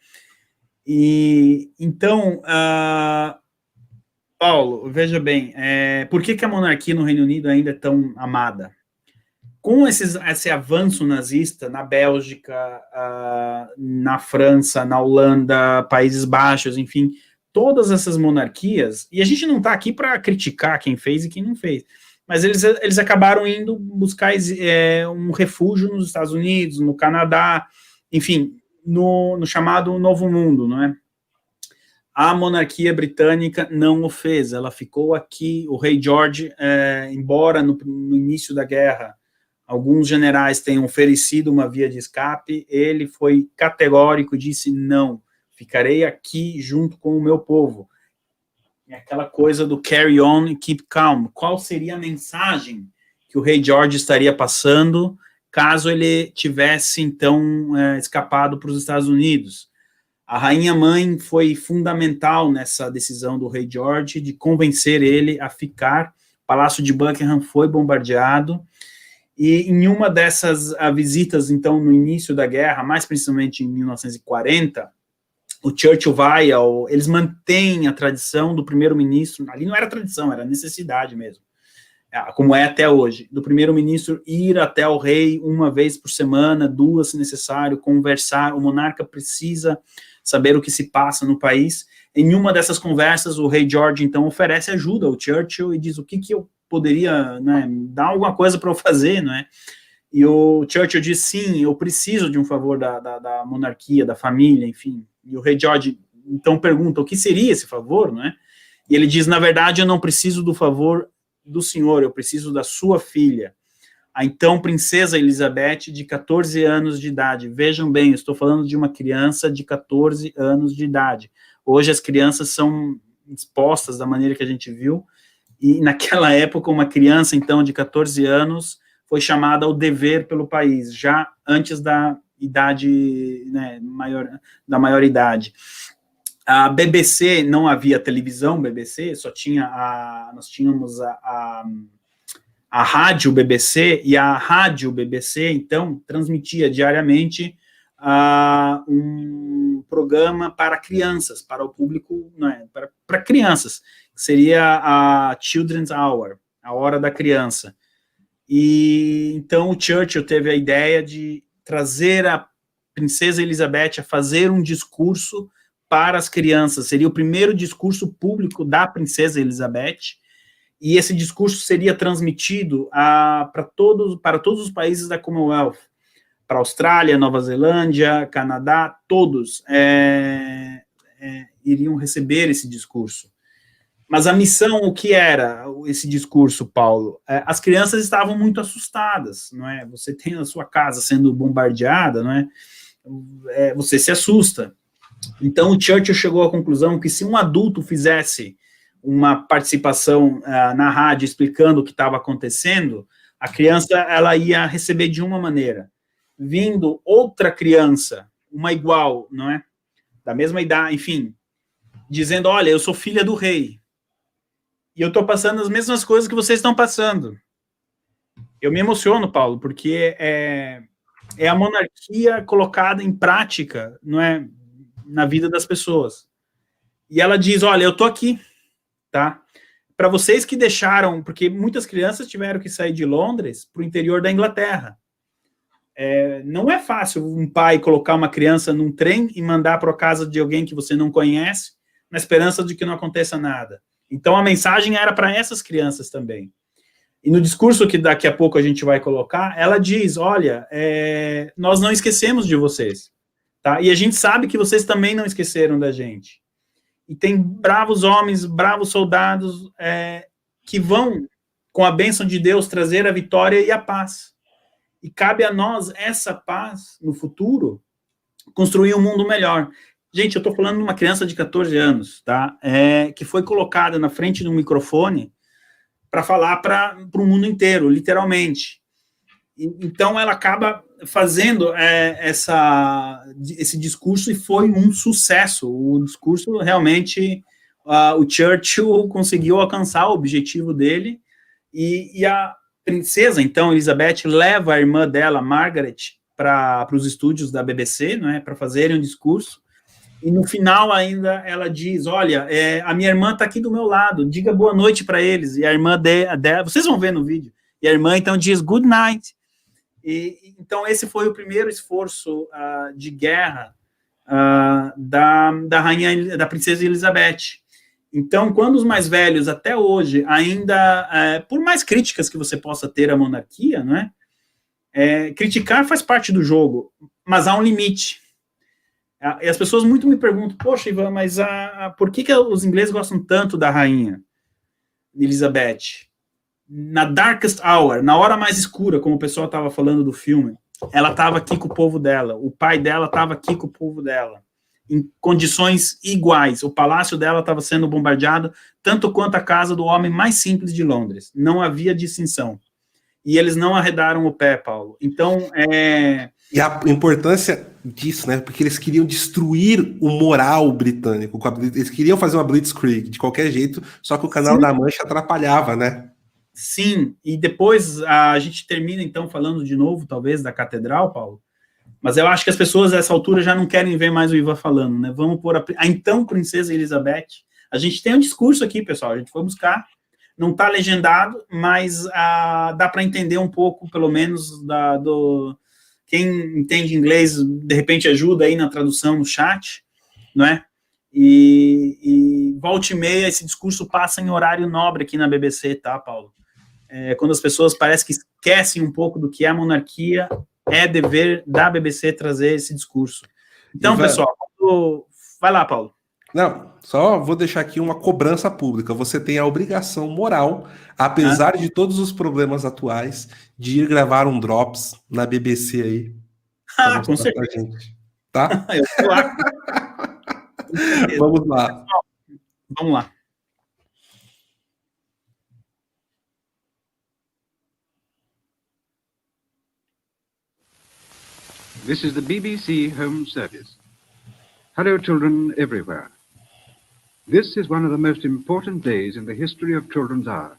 E então, Paulo, veja bem, por que a monarquia no Reino Unido ainda é tão amada? Com esse avanço nazista na Bélgica, na França, na Holanda, Países Baixos, enfim, todas essas monarquias, e a gente não está aqui para criticar quem fez e quem não fez, mas eles acabaram indo buscar um refúgio nos Estados Unidos, no Canadá, enfim, no chamado Novo Mundo, não é? A monarquia britânica não o fez, ela ficou aqui. O rei George, embora no início da guerra alguns generais tenham oferecido uma via de escape, ele foi categórico e disse: não, ficarei aqui junto com o meu povo. É aquela coisa do carry on e keep calm. Qual seria a mensagem que o rei George estaria passando caso ele tivesse, então, escapado para os Estados Unidos? A rainha-mãe foi fundamental nessa decisão do rei George de convencer ele a ficar. O Palácio de Buckingham foi bombardeado, e em uma dessas visitas, então, no início da guerra, mais precisamente em 1940, o Churchill vai eles mantêm a tradição do primeiro-ministro, ali não era tradição, era necessidade mesmo, como é até hoje, do primeiro-ministro ir até o rei uma vez por semana, 2 se necessário, conversar. O monarca precisa saber o que se passa no país. Em uma dessas conversas, o rei George, então, oferece ajuda ao Churchill e diz: o que eu poderia, né, dar alguma coisa para eu fazer, não é? E o Churchill diz: sim, eu preciso de um favor da monarquia, da família, enfim. E o rei George, então, pergunta: o que seria esse favor, não é? E ele diz: na verdade, eu não preciso do favor do senhor, eu preciso da sua filha, a então princesa Elizabeth, de 14 anos de idade. Vejam bem, eu estou falando de uma criança de 14 anos de idade. Hoje as crianças são expostas da maneira que a gente viu, e naquela época uma criança, então, de 14 anos foi chamada ao dever pelo país, já antes da idade, né, da maioridade. A BBC, não havia televisão BBC, só tinha nós tínhamos a rádio BBC, e a rádio BBC, então, transmitia diariamente um programa para crianças, para o público, né, para crianças, que seria a Children's Hour, a hora da criança. E então o Churchill teve a ideia de trazer a princesa Elizabeth a fazer um discurso para as crianças. Seria o primeiro discurso público da princesa Elizabeth, e esse discurso seria transmitido para todos os países da Commonwealth, para a Austrália, Nova Zelândia, Canadá, todos iriam receber esse discurso. Mas a missão, o que era esse discurso, Paulo? As crianças estavam muito assustadas, não é? Você tem a sua casa sendo bombardeada, não é? Você se assusta. Então o Churchill chegou à conclusão que se um adulto fizesse uma participação na rádio explicando o que estava acontecendo, a criança ela ia receber de uma maneira. Vindo outra criança, uma igual, não é? Da mesma idade, enfim, dizendo: olha, eu sou filha do rei, e eu estou passando as mesmas coisas que vocês estão passando. Eu me emociono, Paulo, porque é a monarquia colocada em prática, não é, na vida das pessoas. E ela diz: olha, eu estou aqui, tá? Para vocês que deixaram, porque muitas crianças tiveram que sair de Londres para o interior da Inglaterra. Não é fácil um pai colocar uma criança num trem e mandar para a casa de alguém que você não conhece, na esperança de que não aconteça nada. Então a mensagem era para essas crianças também. E no discurso que daqui a pouco a gente vai colocar, ela diz: olha, nós não esquecemos de vocês, tá? E a gente sabe que vocês também não esqueceram da gente. E tem bravos homens, bravos soldados que vão, com a bênção de Deus, trazer a vitória e a paz. E cabe a nós essa paz no futuro, construir um mundo melhor. Gente, eu estou falando de uma criança de 14 anos, tá? Que foi colocada na frente de um microfone para falar para o mundo inteiro, literalmente. Então ela acaba fazendo esse discurso, e foi um sucesso. O discurso realmente, o Churchill conseguiu alcançar o objetivo dele, e a princesa, então, Elizabeth, leva a irmã dela, Margaret, para os estúdios da BBC, não é, para fazerem um discurso, e no final ainda ela diz, olha, a minha irmã está aqui do meu lado, diga boa noite para eles, e a irmã dela, vocês vão ver no vídeo, e a irmã então diz good night. Então esse foi o primeiro esforço de guerra da princesa Elizabeth. Então, quando os mais velhos, até hoje, ainda, por mais críticas que você possa ter à monarquia, não é? Criticar faz parte do jogo, mas há um limite. E as pessoas muito me perguntam, poxa, Ivan, mas por que os ingleses gostam tanto da rainha Elizabeth? Na darkest hour, na hora mais escura, como o pessoal estava falando do filme, ela estava aqui com o povo dela, o pai dela estava aqui com o povo dela, em condições iguais. O palácio dela estava sendo bombardeado, tanto quanto a casa do homem mais simples de Londres. Não havia distinção. E eles não arredaram o pé, Paulo. Então, E a importância disso, né? Porque eles queriam destruir o moral britânico. Eles queriam fazer uma blitzkrieg de qualquer jeito, só que o Canal da Mancha atrapalhava, né? Sim, e depois a gente termina, então, falando de novo, talvez, da catedral, Paulo. Mas eu acho que as pessoas, nessa altura, já não querem ver mais o Ivan falando, né? Vamos pôr a então princesa Elizabeth. A gente tem um discurso aqui, pessoal, a gente foi buscar. Não está legendado, mas dá para entender um pouco, pelo menos, quem entende inglês, de repente ajuda aí na tradução no chat, não é? E volta e meia, esse discurso passa em horário nobre aqui na BBC, tá, Paulo? Quando as pessoas parecem que esquecem um pouco do que é a monarquia, é dever da BBC trazer esse discurso. Então, pessoal, vai lá, Paulo. Não, só vou deixar aqui uma cobrança pública. Você tem a obrigação moral, apesar de todos os problemas atuais, de ir gravar um Drops na BBC aí. Com certeza. Gente, tá? Eu tô lá. Vamos lá. Vamos lá. This is the BBC Home Service. Hello, children everywhere. This is one of the most important days in the history of Children's Hour.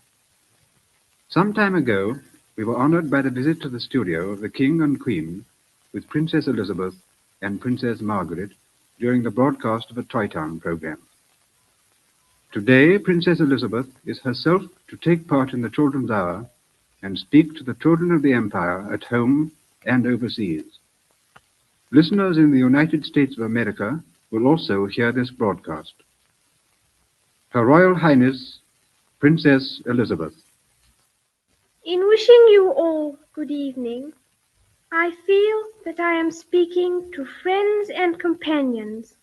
Some time ago, we were honored by the visit to the studio of the King and Queen with Princess Elizabeth and Princess Margaret during the broadcast of a Toy Town program. Today, Princess Elizabeth is herself to take part in the Children's Hour and speak to the children of the Empire at home and overseas. Listeners in the United States of America will also hear this broadcast. Her Royal Highness, Princess Elizabeth. In wishing you all good evening, I feel that I am speaking to friends and companions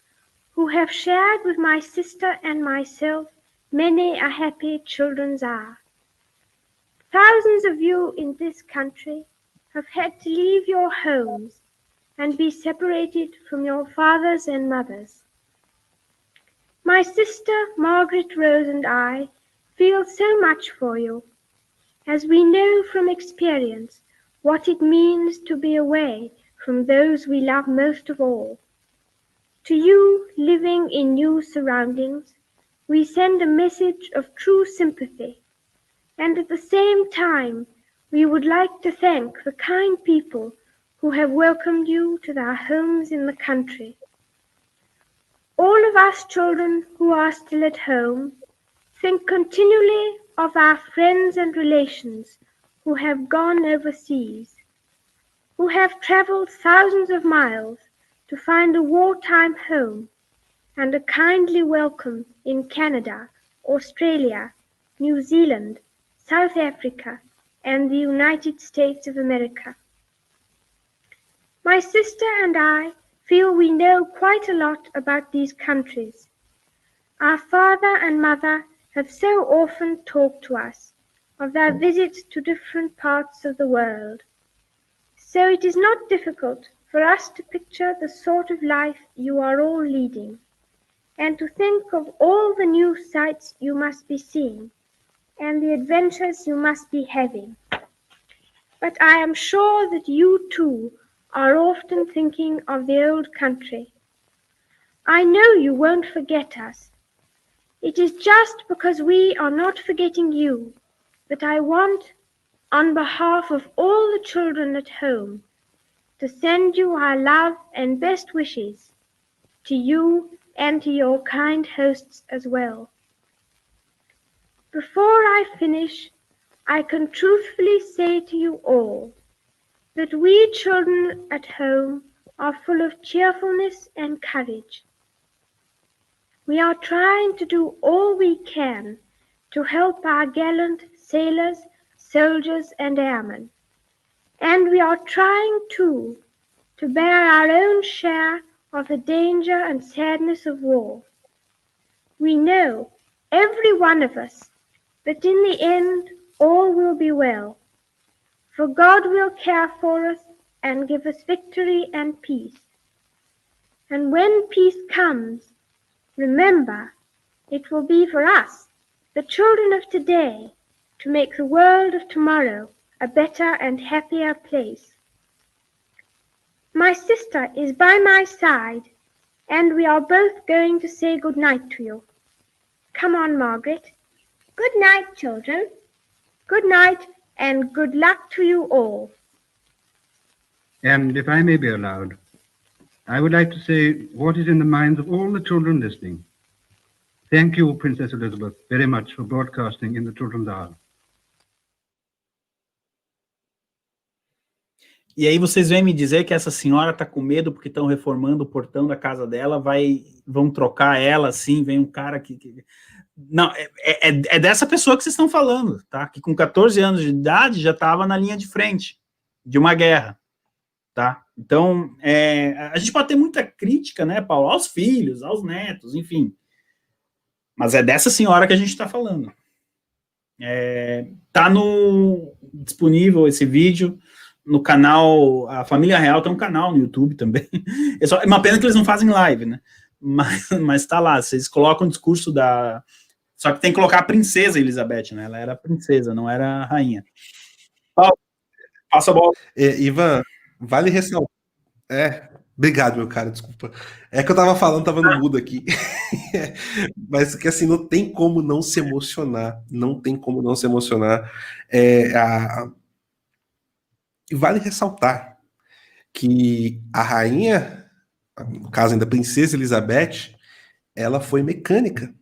who have shared with my sister and myself many a happy Children's Hour. Thousands of you in this country have had to leave your homes and be separated from your fathers and mothers. My sister Margaret Rose and I feel so much for you, as we know from experience what it means to be away from those we love most of all. To you living in new surroundings, we send a message of true sympathy, and at the same time we would like to thank the kind people who have welcomed you to their homes in the country. All of us children who are still at home think continually of our friends and relations who have gone overseas, who have traveled thousands of miles to find a wartime home and a kindly welcome in Canada, Australia, New Zealand, South Africa, and the United States of America. My sister and I feel we know quite a lot about these countries. Our father and mother have so often talked to us of their visits to different parts of the world. So it is not difficult for us to picture the sort of life you are all leading, and to think of all the new sights you must be seeing, and the adventures you must be having. But I am sure that you too are often thinking of the old country. I know you won't forget us. It is just because we are not forgetting you that I want, on behalf of all the children at home, to send you our love and best wishes, to you and to your kind hosts as well. Before I finish, I can truthfully say to you all that we children at home are full of cheerfulness and courage. We are trying to do all we can to help our gallant sailors, soldiers, and airmen. And we are trying, too, to bear our own share of the danger and sadness of war. We know, every one of us, that in the end all will be well, for God will care for us and give us victory and peace. And when peace comes, remember, it will be for us, the children of today, to make the world of tomorrow a better and happier place. My sister is by my side, and we are both going to say good night to you. Come on, Margaret. Good night, children. Good night, and good luck to you all. And if I may be allowed, I would like to say what is in the minds of all the children listening. Thank you, Princess Elizabeth, very much for broadcasting in the Children's Hour. E aí vocês vêm me dizer que essa senhora tá com medo porque estão reformando o portão da casa dela, vão trocar ela, assim, vem um cara que... Não, é dessa pessoa que vocês estão falando, tá? Que com 14 anos de idade já estava na linha de frente de uma guerra, tá? Então, a gente pode ter muita crítica, né, Paulo, aos filhos, aos netos, enfim. Mas é dessa senhora que a gente está falando. Tá disponível esse vídeo no canal, a Família Real tem um canal no YouTube também. É uma pena que eles não fazem live, né? Mas tá lá, vocês colocam o discurso da... Só que tem que colocar a princesa Elizabeth, né? Ela era princesa, não era rainha. Paulo, passa a bola. Ivan, vale ressaltar. Obrigado, meu cara, desculpa. É que eu tava falando, tava no mudo aqui. Mas que assim, não tem como não se emocionar. Não tem como não se emocionar. E vale ressaltar que a rainha, no caso ainda a princesa Elizabeth, ela foi mecânica.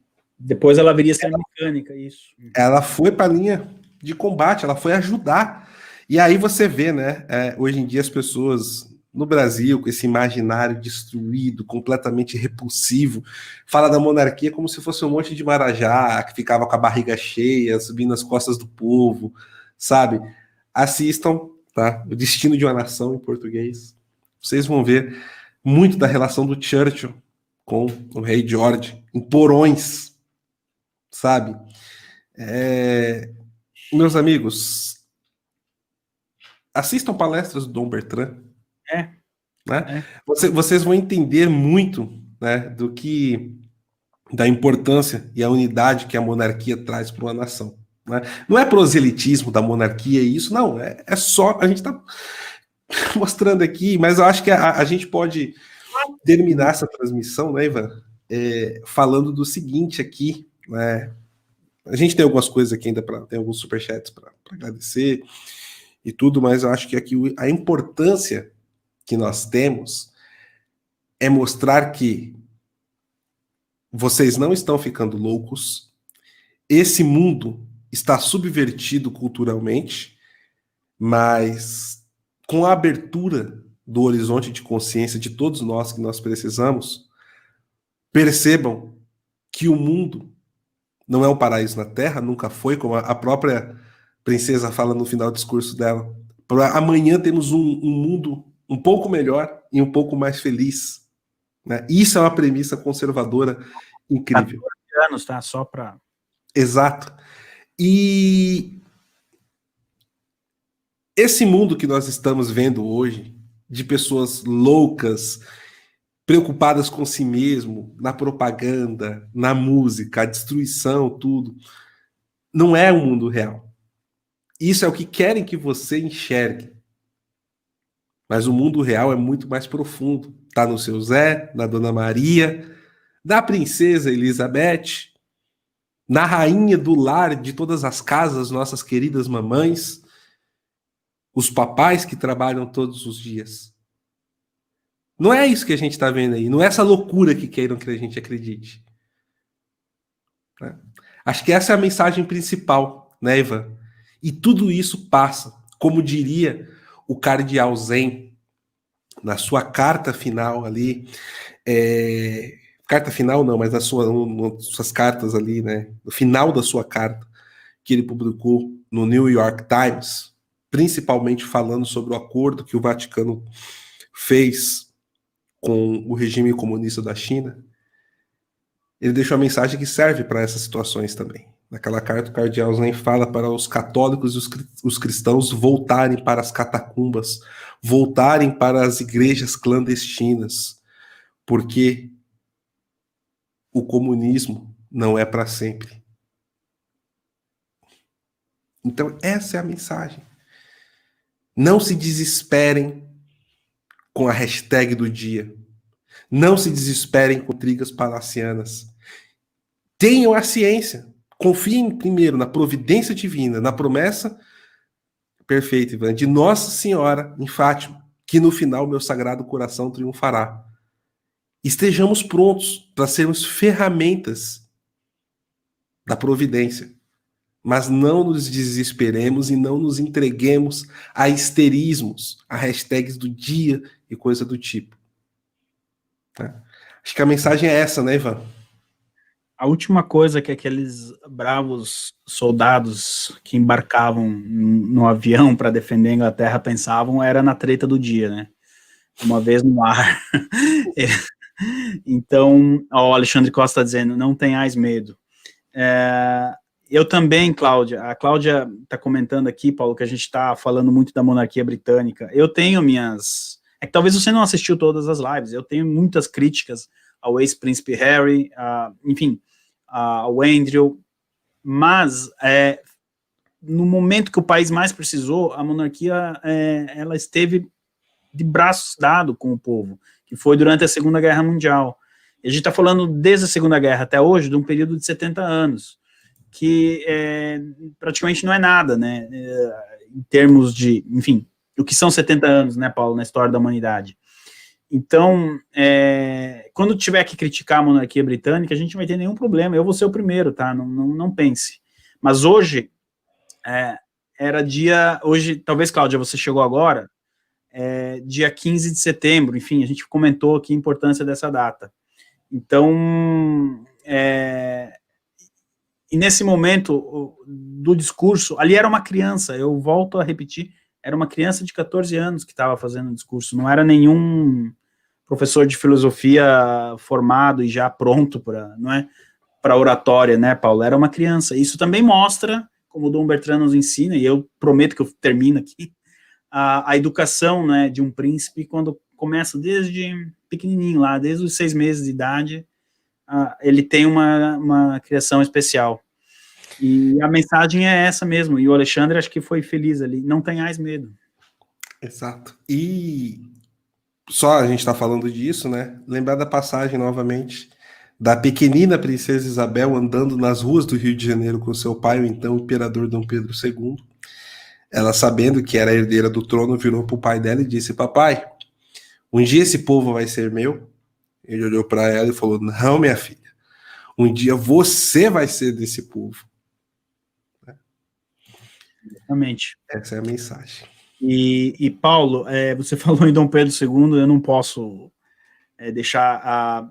Depois ela viria a ser mecânica, isso. Ela foi para a linha de combate, ela foi ajudar. E aí você vê, né, hoje em dia as pessoas no Brasil, com esse imaginário destruído, completamente repulsivo, fala da monarquia como se fosse um monte de marajá, que ficava com a barriga cheia, subindo as costas do povo, sabe? Assistam, tá? O Destino de uma Nação, em português. Vocês vão ver muito da relação do Churchill com o rei George, em porões, sabe? Meus amigos, assistam palestras do Dom Bertrand. Né? Vocês vão entender muito, né, da importância e a unidade que a monarquia traz para uma nação. Né? Não é proselitismo da monarquia isso, não. É só, a gente está mostrando aqui, mas eu acho que a gente pode terminar essa transmissão, né, Ivan, falando do seguinte aqui, né? A gente tem algumas coisas aqui ainda, tem alguns superchats para agradecer e tudo, mas eu acho que aqui a importância que nós temos é mostrar que vocês não estão ficando loucos, esse mundo está subvertido culturalmente, mas com a abertura do horizonte de consciência de todos nós que nós precisamos, percebam que o mundo não é um paraíso na Terra, nunca foi, como a própria princesa fala no final do discurso dela. Amanhã temos um mundo um pouco melhor e um pouco mais feliz. Né? Isso é uma premissa conservadora incrível. 14 anos, tá? Só para... Exato. E esse mundo que nós estamos vendo hoje, de pessoas loucas, preocupadas com si mesmo, na propaganda, na música, a destruição, tudo, não é o mundo real. Isso é o que querem que você enxergue. Mas o mundo real é muito mais profundo. Está no seu Zé, na Dona Maria, na Princesa Elizabeth, na rainha do lar de todas as casas, nossas queridas mamães, os papais que trabalham todos os dias. Não é isso que a gente está vendo aí, não é essa loucura que queiram que a gente acredite. Né? Acho que essa é a mensagem principal, né, Ivan? E tudo isso passa, como diria o cardeal Zen, na sua carta final ali, carta final não, mas nas suas cartas ali, né, no final da sua carta, que ele publicou no New York Times, principalmente falando sobre o acordo que o Vaticano fez com o regime comunista da China, ele deixou a mensagem que serve para essas situações também. Naquela carta, o cardeal Zen fala para os católicos e os cristãos voltarem para as catacumbas, voltarem para as igrejas clandestinas, porque o comunismo não é para sempre. Então, essa é a mensagem. Não se desesperem com a hashtag do dia. Não se desesperem com intrigas palacianas. Tenham a ciência. Confiem primeiro na providência divina, na promessa perfeita, Ivan, de Nossa Senhora em Fátima, que no final meu sagrado coração triunfará. Estejamos prontos para sermos ferramentas da providência, mas não nos desesperemos e não nos entreguemos a histerismos, a hashtags do dia e coisa do tipo. Tá? Acho que a mensagem é essa, né, Ivan? A última coisa que aqueles bravos soldados que embarcavam no avião para defender a Inglaterra pensavam era na treta do dia, né? Uma vez no ar. Então, o Alexandre Costa está dizendo, não tenhais medo. Eu também, Cláudia, a Cláudia está comentando aqui, Paulo, que a gente está falando muito da monarquia britânica. Eu tenho minhas... É que talvez você não assistiu todas as lives, eu tenho muitas críticas ao ex-príncipe Harry, enfim, ao Andrew, mas no momento que o país mais precisou, a monarquia ela esteve de braços dados com o povo, que foi durante a Segunda Guerra Mundial. E a gente está falando desde a Segunda Guerra até hoje de um período de 70 anos, que praticamente não é nada, né, em termos de, enfim, o que são 70 anos, né, Paulo, na história da humanidade. Então, quando tiver que criticar a monarquia britânica, a gente não vai ter nenhum problema, eu vou ser o primeiro, tá, não pense. Mas hoje, era dia, hoje, talvez, Cláudia, você chegou agora, dia 15 de setembro, enfim, a gente comentou aqui a importância dessa data. Então, e nesse momento do discurso, ali era uma criança, eu volto a repetir, era uma criança de 14 anos que estava fazendo o discurso, não era nenhum professor de filosofia formado e já pronto para oratória, né, Paulo? Era uma criança. Isso também mostra, como o Dom Bertrand nos ensina, e eu prometo que eu termino aqui, a educação, né, de um príncipe, quando começa desde pequenininho lá, desde os 6 meses de idade, ele tem uma criação especial. E a mensagem é essa mesmo, e o Alexandre acho que foi feliz ali, não tenhais medo. Exato. E só a gente está falando disso, né? Lembrar da passagem novamente da pequenina princesa Isabel andando nas ruas do Rio de Janeiro com seu pai, o então imperador Dom Pedro II. Ela, sabendo que era a herdeira do trono, virou para o pai dela e disse: papai, um dia esse povo vai ser meu? Ele olhou para ela e falou: não, minha filha, um dia você vai ser desse povo. Exatamente. Essa é a mensagem. E Paulo, você falou em Dom Pedro II, eu não posso deixar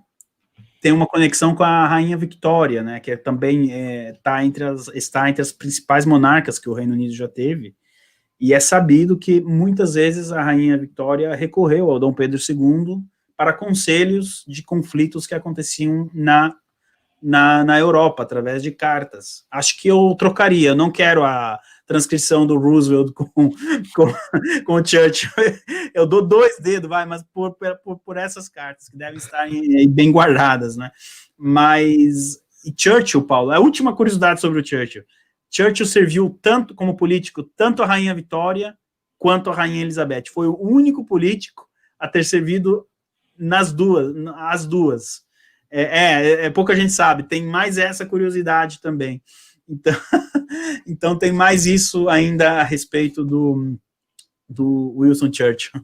tem uma conexão com a Rainha Victória, né, que também está entre as principais monarcas que o Reino Unido já teve, e é sabido que muitas vezes a Rainha Victória recorreu ao Dom Pedro II para conselhos de conflitos que aconteciam na Europa, através de cartas. Acho que eu trocaria, eu não quero a transcrição do Roosevelt com o Churchill, eu dou 2 dedos, mas por essas cartas, que devem estar bem guardadas, né, mas, e Churchill, Paulo, a última curiosidade sobre o Churchill serviu tanto como político, tanto a Rainha Victória, quanto a Rainha Elizabeth. Foi o único político a ter servido as duas. Pouca gente sabe, tem mais essa curiosidade também. Então tem mais isso ainda a respeito do Winston Churchill.